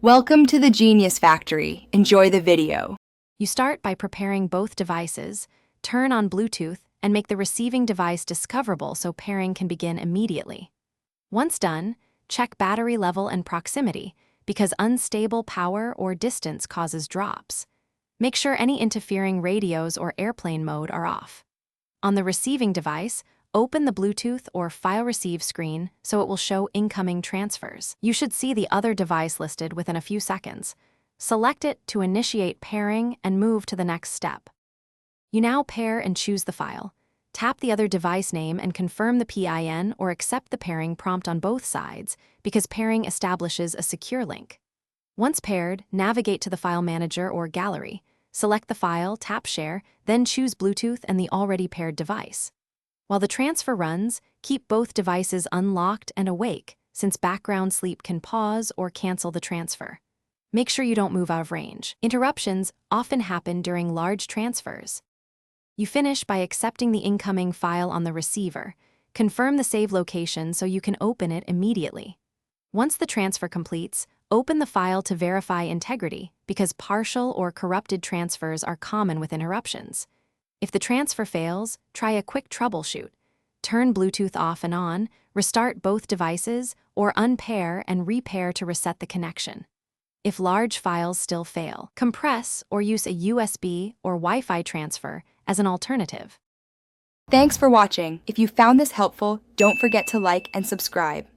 Welcome to the Genius Factory. Enjoy the video. You start by preparing both devices, turn on Bluetooth, and make the receiving device discoverable so pairing can begin immediately. Once done, check battery level and proximity, because unstable power or distance causes drops. Make sure any interfering radios or airplane mode are off. On the receiving device, open the Bluetooth or File Receive screen so it will show incoming transfers. You should see the other device listed within a few seconds. Select it to initiate pairing and move to the next step. You now pair and choose the file. Tap the other device name and confirm the PIN or accept the pairing prompt on both sides because pairing establishes a secure link. Once paired, navigate to the File Manager or Gallery. Select the file, tap Share, then choose Bluetooth and the already paired device. While the transfer runs, keep both devices unlocked and awake, since background sleep can pause or cancel the transfer. Make sure you don't move out of range. Interruptions often happen during large transfers. You finish by accepting the incoming file on the receiver. Confirm the save location so you can open it immediately. Once the transfer completes, open the file to verify integrity, because partial or corrupted transfers are common with interruptions. If the transfer fails, try a quick troubleshoot. Turn Bluetooth off and on, restart both devices, or unpair and repair to reset the connection. If large files still fail, compress or use a USB or Wi-Fi transfer as an alternative. Thanks for watching. If you found this helpful, don't forget to like and subscribe.